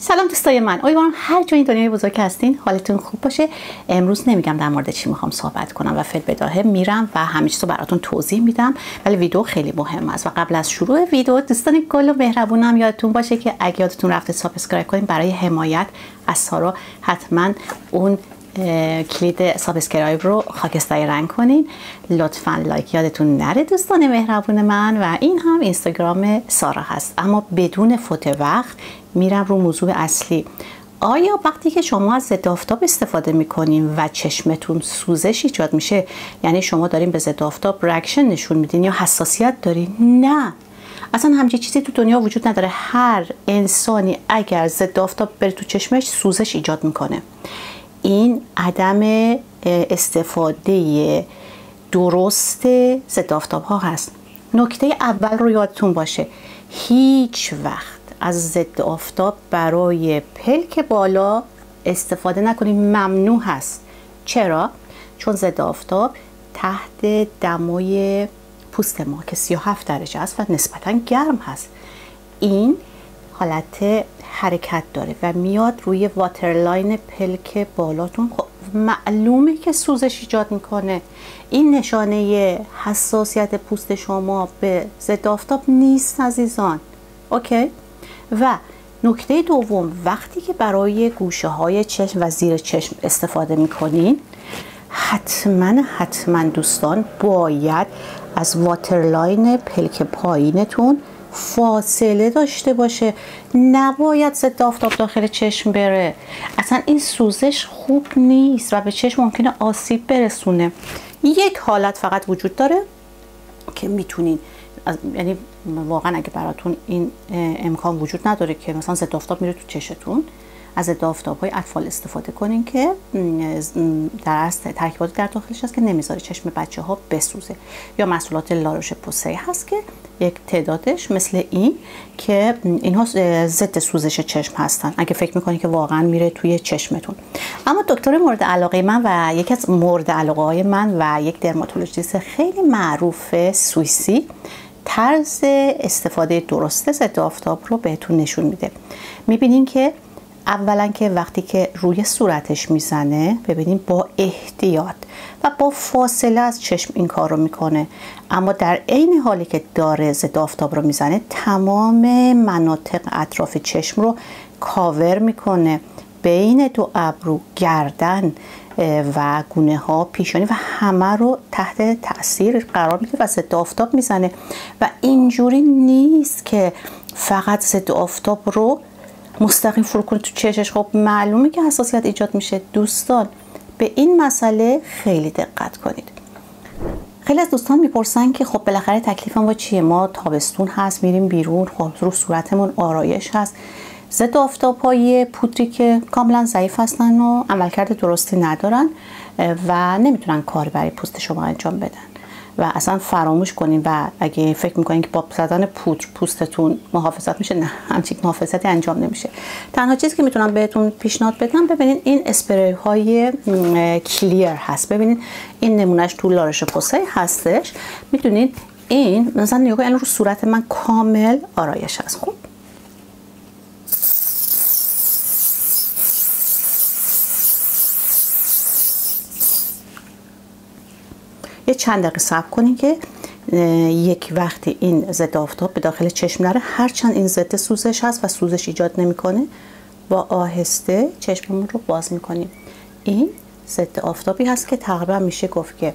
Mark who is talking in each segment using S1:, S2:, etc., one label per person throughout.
S1: سلام دوستای من، امیدوارم هر جای دنیای بزرگ هستین حالتون خوب باشه. امروز نمیگم در مورد چی میخوام صحبت کنم و فعل بداهه میرم و همه چیزو براتون توضیح میدم، ولی ویدیو خیلی مهم است و قبل از شروع ویدیو دوستان گل و مهربونم یادتون باشه که اگه یادتون رفته سابسکرایب کنین برای حمایت از سارا حتما اون کلید سابسکرایب رو خاکستری رنگ کنین. لطفا لایک یادتون نره دوستان مهربون من. و این هم اینستاگرام سارا هست. اما بدون فوت وقت میرم رو موضوع اصلی. آیا وقتی که شما از ضد آفتاب استفاده میکنین و چشمتون سوزش ایجاد میشه، یعنی شما دارین به ضد آفتاب ریاکشن نشون میدین یا حساسیت دارین؟ نه، اصلا همچین چیزی تو دنیا وجود نداره. هر انسانی اگر ضد آفتاب بره تو چشمش سوزش ایجاد میکنه. این عدم استفاده درست ضد آفتاب ها هست. نکته اول رو یادتون باشه، هیچ وقت از ضد آفتاب برای پلک بالا استفاده نکنید، ممنوع هست. چرا؟ چون ضد آفتاب تحت دمای پوست ما که 37 درجه است و نسبتا گرم هست. این حالت حرکت داره و میاد روی واترلاین پلک بالاتون. خب معلومه که سوزش ایجاد میکنه. این نشانه حساسیت پوست شما به ضد آفتاب نیست عزیزان. اوکی؟ و نکته دوم، وقتی که برای گوشه های چشم و زیر چشم استفاده میکنین، حتما دوستان باید از واترلاین پلک پایینتون فاصله داشته باشه. نباید ضد آفتاب داخل چشم بره. اصلا این سوزش خوب نیست و به چشم ممکنه آسیب برسونه. یک حالت فقط وجود داره که میتونین، یعنی واقعا اگه براتون این امکان وجود نداره که مثلا ضد آفتاب میره تو چشتون، از ضد آفتاب‌های اطفال استفاده کنین که در اصل ترکیبات در داخلش هست که نمیذاره چشم بچه‌ها بسوزه. یا محصولات لاروش پوسه هست که یک تعدادش مثل این که اینها ضد سوزش چشم هستن اگه فکر میکنین که واقعا میره توی چشمتون. اما دکتر مورد علاقه من و یکی از مورد علاقه‌های من و یک درماتولوژیست خیلی معروف سوئیسی طرز استفاده درست ضد آفتاب رو بهتون نشون میده. میبینین که اولا که وقتی که روی صورتش میزنه، ببینیم با احتیاط و با فاصله از چشم این کار رو میکنه، اما در عین حالی که داره ضد آفتاب رو میزنه تمام مناطق اطراف چشم رو کاور میکنه، بین دو ابرو، گردن و گونه ها، پیشانی و همه رو تحت تاثیر قرار میده و ضد آفتاب میزنه. و اینجوری نیست که فقط ضد آفتاب رو مستقیم فرو کنید تو چشش. خب معلومه که حساسیت ایجاد میشه. دوستان به این مسئله خیلی دقت کنید. خیلی از دوستان میپرسن که خب بالاخره تکلیف ما چیه؟ ما تابستون هست میریم بیرون، خب رو صورتمون آرایش هست، ضد آفتاب های پودری که کاملا ضعیف هستن و عملکرد درستی ندارن و نمیتونن کار برای پوست شما انجام بدن و اصلا فراموش کنین. و اگه فکر میکنین که با زدن پودر پوستتون محافظت میشه، نه، همچین محافظتی انجام نمیشه. تنها چیزی که میتونم بهتون پیشنهاد بدم، ببینین این اسپری های کلیر هست. ببینین این نمونهش تو لاروش پوسه هستش. میدونین این مثلا نگاه کن، رو صورت من کامل آرایش هست. خب یه چند دقیقه صبر کنین که یک وقتی این ضد آفتاب به داخل چشم نره، هرچند این ضد سوزش هست و سوزش ایجاد نمیکنه، با آهسته چشممون رو باز میکنیم. این ضد آفتابی هست که تقریبا میشه گفت که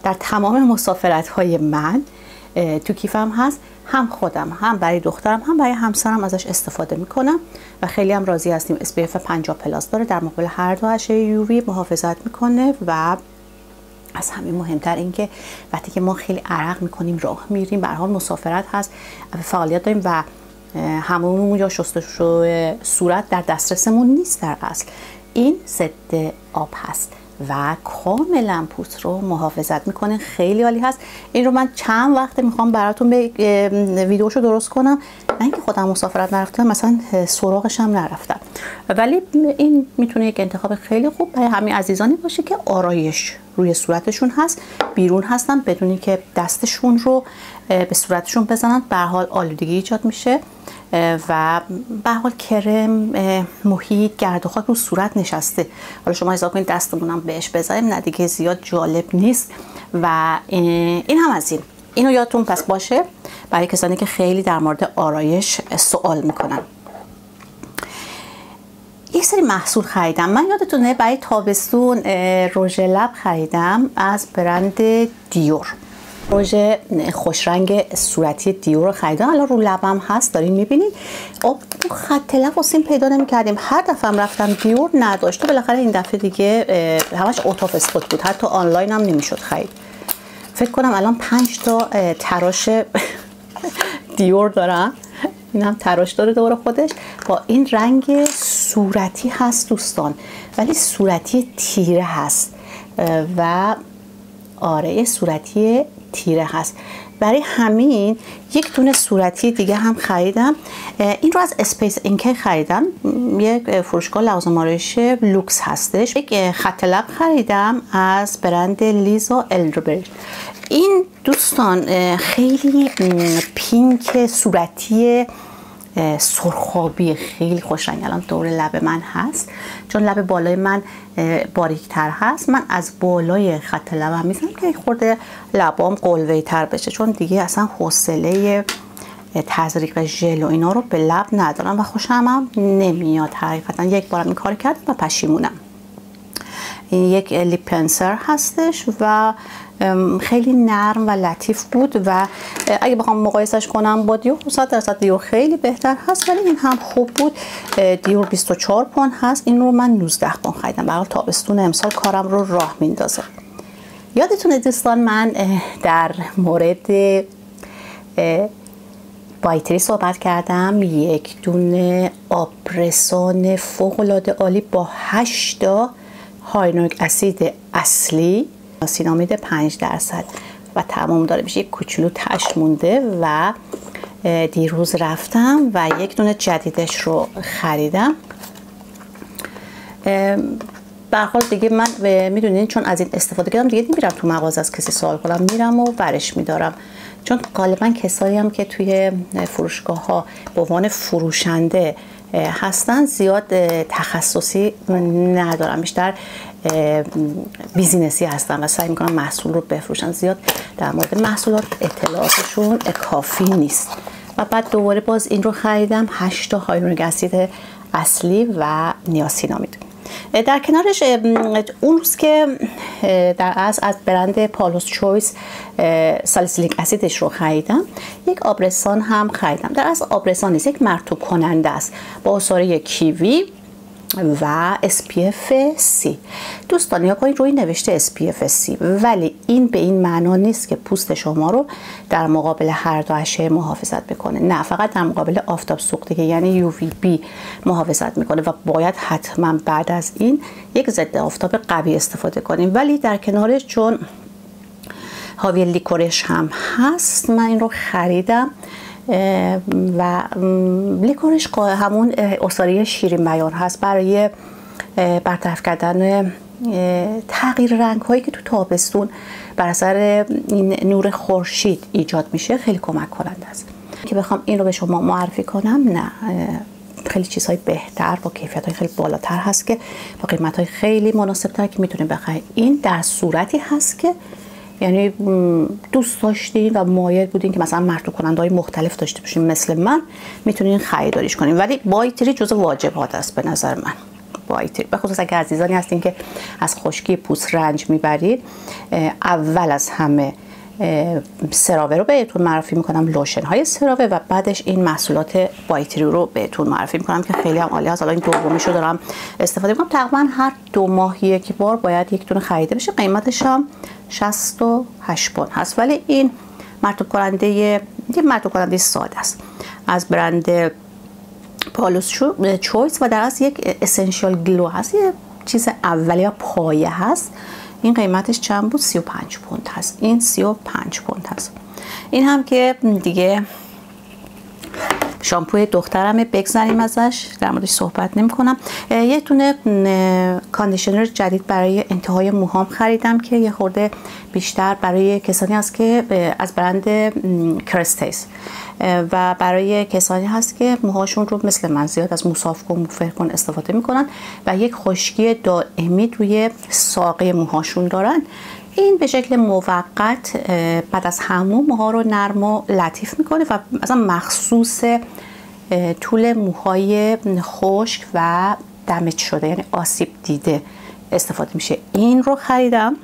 S1: در تمام مسافرت های من تو کیفم هست. هم خودم، هم برای دخترم، هم برای همسرم ازش استفاده میکنم و خیلی هم راضی هستیم. SPF 50 پلاس داره، در مقابل هر دو اشعه UV محافظت میکنه. و از همه مهمتر این که وقتی که ما خیلی عرق میکنیم، راه میریم، به هر حال مسافرت هست، فعالیت داریم و حموم یا شستشو صورت در دسترسمون نیست، در اصل این ضد آب هست و کاملا پوست رو محافظت میکنه. خیلی عالی هست. این رو من چند وقت میخوام براتون ویدیوشو درست کنم، نه اینکه خودم مسافرت نرفتم، مثلا سراغش هم نرفتم، ولی این میتونه یک انتخاب خیلی خوب برای همین عزیزانی باشه که آرایش روی صورتشون هست، بیرون هستن بدون که دستشون رو به صورتشون بزنن. به هر حال آلودگی ایجاد میشه و به حال کرم محیط گرد و خاک رو صورت نشسته. حالا شما حساب کنید دستمونم بهش بزنیم، نه دیگه زیاد جالب نیست. و این هم از اینو یادتون پس باشه برای کسانی که خیلی در مورد آرایش سوال میکنن. یک سری محصول خریدم. من یادتونه برای تابستون رژ لب خریدم از برند دیور. رژ خوش رنگ صورتی دیور رو خریدم. الان رو لبم هست، دارین میبینید. خط لب واسیم پیدا نمی‌کردیم. هر دفعه هم رفتم دیور نداشته. بالاخره این دفعه دیگه همش اوت آف استاک بود. حتی آنلاین هم نمیشد خرید. فکر کنم الان 5 تا تراش دیور دارم. این هم تراش داره دور خودش. با این رنگ صورتی هست دوستان، ولی صورتی تیره هست و آره صورتی تیره هست. برای همین یک دونه صورتی دیگه هم خریدم. این رو از اسپیس اینک خریدم. یک فروشگاه لوازم آرایش لوکس هستش. یک خط لب خریدم از برند لیزا الدربرگ. این دوستان خیلی پینک صورتی سرخابی، خیلی خوش رنگ. الان دور لب من هست چون لب بالای من باریکتر هست. من از بالای خط لبم میزنم که خورده لبام قلوه‌ای تر بشه، چون دیگه اصلا حوصله تزریق ژل و اینا رو به لب ندارم و خوشم نمیاد. حقیقتا یک بارم این کار کردم و پشیمونم. این یک لیپ پنسر هستش و خیلی نرم و لطیف بود و اگه بخوام مقایسش کنم با دیور 100% دیور خیلی بهتر هست، ولی این هم خوب بود. دیور 24 پوند هست. این رو من 19 پوند خریدم. برای تابستون امسال کارم رو راه میندازه. یادتونه دوستان من در مورد بایتری صحبت کردم. یک دونه آبرسان فوق العاده عالی با 8 تا هیالورونیک اسید اصلی، نیاسینامید 5% و تمام داره میشه. یک کوچولو تش مونده و دیروز رفتم و یک دونه جدیدش رو خریدم. به هر حال دیگه من میدونین چون از این استفاده کردم دیگه نمیرم تو مغازه از کسی سوال کنم، میرم و برش میدارم. چون غالبا کسایی هم که توی فروشگاه ها به عنوان فروشنده هستن زیاد تخصصی ندارن، بیشتر بیزینسی هستن و سعی میکنن محصول رو بفروشن. زیاد در مورد محصولات اطلاعاتشون کافی نیست. و بعد دوباره باز این رو خریدم. 8 تا هیالورونیک اسید اصلی و نیاسینامید. در کنارش اون روز که در از برند پالوس چویس سالیسیلیک اسیدش رو خریدم، یک آبرسان هم خریدم. در از آبرسان نیست، یک مرطوب کننده است با عصاره کیوی و SPF 30. دوستان یا روی نوشته SPF 30، ولی این به این معنا نیست که پوست شما رو در مقابل هر دو اشعه محافظت بکنه. نه، فقط در مقابل آفتاب سوختگی یعنی UVB محافظت میکنه و باید حتما بعد از این یک ضد آفتاب قوی استفاده کنیم. ولی در کنارش چون حاوی لیکورش هم هست، من این رو خریدم و لیکورش همون عصاره شیرین بیان هست برای برطرف کردن تغییر رنگ هایی که تو تابستون بر اثر این نور خورشید ایجاد میشه. خیلی کمک کننده است. که بخوام این رو به شما معرفی کنم، نه، خیلی چیزهای بهتر با کیفیت های خیلی بالاتر هست که با قیمت های خیلی مناسب تر که میتونید بخرید. این در صورتی هست که یعنی دوست داشتین و مایل بودین که مثلا مرطوب کننده های مختلف داشته باشین مثل من، میتونین خریداریش کنین. ولی بایتری جزو واجبات است به نظر من. بایتری به خصوص اگر عزیزانی هستین که از خشکی پوست رنج میبرید، اول از همه سراوه رو بهتون معرفی میکنم، لوشن های سراوه، و بعدش این محصولات بایتری رو بهتون معرفی میکنم که خیلی هم عالی هست. حالا این دومیشو دارم استفاده میکنم. تقریبا هر 2 ماه یک بار باید یک دونه خریده بشه. قیمتش هم 68 پوند هست. ولی این مرطوب کننده ساده است از برند پالوس چویس و در اصل یک اسنشیال گلو هست، یه چیز اولیه پایه هست. این قیمتش چند بود؟ 35 پوند هست. این 35 پوند هست. این هم که دیگه شامپوی دخترمه، بگذریم ازش، در موردش صحبت نمی کنم. یه دونه کاندیشنر جدید برای انتهای موهام خریدم که یه خورده بیشتر برای کسانی هست که از برند کرستیس و برای کسانی هست که موهاشون رو مثل من زیاد از موساف کن موفر کن استفاده میکنن و یک خشکی دائمی روی ساقه موهاشون دارن. این به شکل موقت بعد از همون موها رو نرم و لطیف میکنه و مثلا مخصوص طول موهای خشک و دمج شده، یعنی آسیب دیده استفاده میشه. این رو خریدم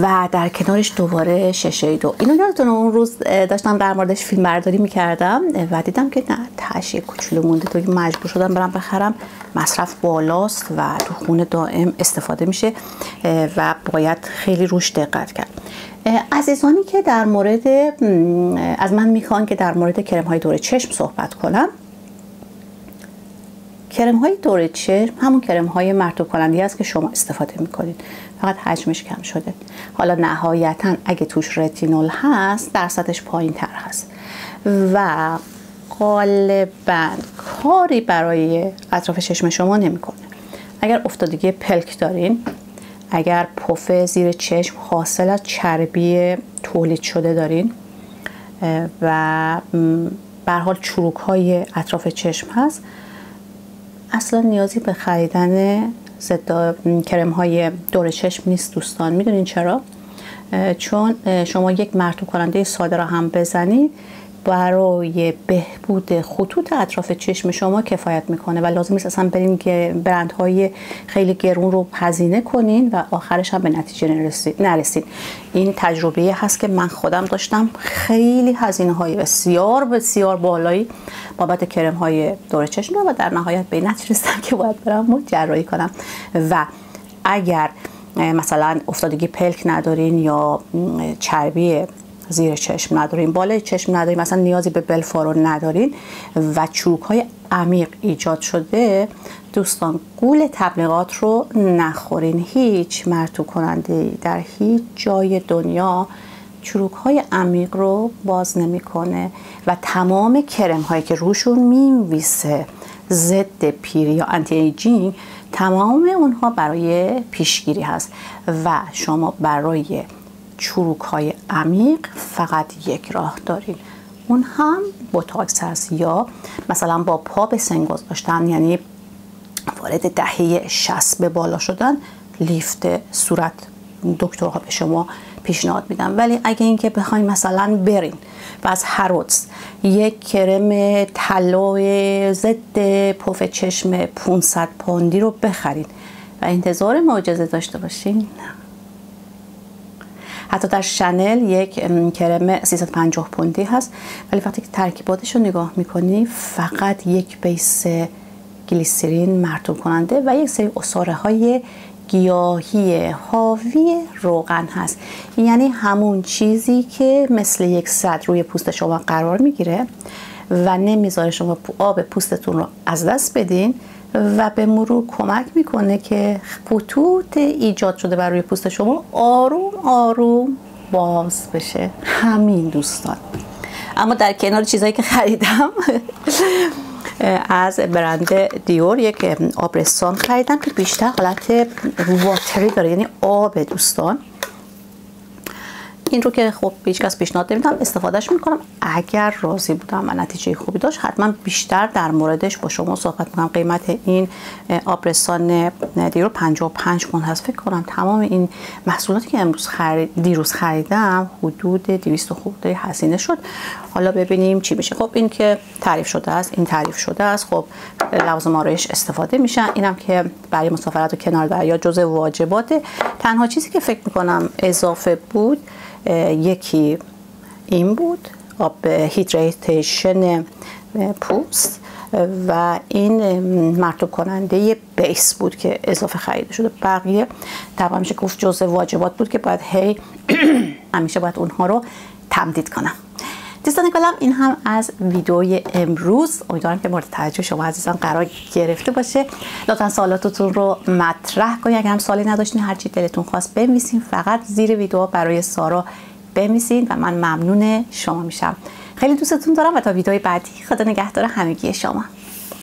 S1: و در کنارش دوباره شیشیدو. اینو یادتونه اون روز داشتم در موردش فیلم برداری میکردم و دیدم که نه تهش کوچولو مونده، تو مجبور شدم برم بخرم. مصرف بالاست و تو خونه دائم استفاده میشه و باید خیلی روش دقت کرد. عزیزانی که در مورد از من میخوان که در مورد کرم های دور چشم صحبت کنم، کرم های دور چشم همون کرم های مرطوب کننده است که شما استفاده میکنید، فقط حجمش کم شده. حالا نهایتا اگه توش رتینول هست درصدش پایین تر هست و غالبا کاری برای اطراف چشم شما نمیکنه. اگر افتادگی پلک دارین، اگر پف زیر چشم حاصل از چربی تولید شده دارین و به هر حال چروک های اطراف چشم هست، اصلا نیازی به خریدن ضد کرم های دور چشم نیست دوستان. میدونین چرا؟ چون شما یک مرطوب کننده ساده را هم بزنید برای بهبود خطوط اطراف چشم شما کفایت میکنه و لازم نیست اصلا برین برندهای خیلی گرون رو هزینه کنین و آخرش هم به نتیجه نرسین. این تجربه هست که من خودم داشتم، خیلی هزینه های بسیار بسیار بالایی بابت کرم های دور چشم و در نهایت به نتیجه رسیدم که باید برم جراحی کنم. و اگر مثلا افتادگی پلک ندارین یا چربی زیر چشم ندارین، بالای چشم ندارین، مثلا نیازی به بلفارو ندارین و چروک های عمیق ایجاد شده، دوستان گول تبلیغات رو نخورین. هیچ مرطوب کننده در هیچ جای دنیا چروک های عمیق رو باز نمیکنه و تمام کرم هایی که روشون مینویسه ضد پیری یا آنتی ایجینگ، تمام اونها برای پیشگیری هست و شما برای چروک های عمیق فقط یک راه دارین، اون هم بوتاکس هست یا مثلا با پا به سن گذاشتن، یعنی وارد دهه 60 به بالا شدن، لیفت صورت دکترها به شما پیشنهاد میدن. ولی اگه اینکه بخواین مثلا برین و از هرودز یک کرم طلا ضد پف چشم 500 پوندی رو بخرید و انتظار معجزه داشته باشین، حتی در شنل یک کرم 350 پوندی هست ولی وقتی که ترکیباتش رو نگاه میکنی فقط یک بیس گلیسرین مرطوب کننده و یک سری عصاره های گیاهی حاوی روغن هست، یعنی همون چیزی که مثل یک سد روی پوست شما قرار میگیره و نمیذاره شما آب پوستتون رو از دست بدین و به مرور کمک میکنه که خطوط ایجاد شده بر روی پوست شما آروم آروم باز بشه. همین دوستان. اما در کنار چیزایی که خریدم از برند دیور یک آبرسان خریدم که بیشتر حالت واتری داره، یعنی آب دوستان. این رو که خب هیچ کس پیشنهاد نمیدم، استفادهش میکنم. اگر راضی بودم و نتیجه خوبی داشت حتما بیشتر در موردش با شما صحبت میکنم. قیمت این آبرسان دیرو 55 پوند هست فکر کنم. تمام این محصولاتی که دیروز خریدم حدود 200 خورده هزینه شد. حالا ببینیم چی میشه. خب این که تعریف شده است، این تعریف شده است. خب لوازم آرایش استفاده میشن. اینم که برای مسافرت و کنار دریا جزء واجبات. تنها چیزی که فکر میکنم اضافه بود یکی این بود، آب هیدریتیشن پوست و این مرطوب کننده بیس بود که اضافه خریده شده. بقیه طبعا میشه گفت جزء واجبات بود که باید همیشه باید اونها رو تمدید کنم. دوستان گلم این هم از ویدیوی امروز. امیدوارم که مورد توجه شما عزیزان قرار گرفته باشه. لطفا سوالاتتون رو مطرح کنید. اگر هم سوالی نداشتین هر چی دلتون خواست بنویسین، فقط زیر ویدیو برای سارا بنویسین و من ممنون شما میشم. خیلی دوستتون دارم و تا ویدیوی بعدی خدا نگهدار همگی شما.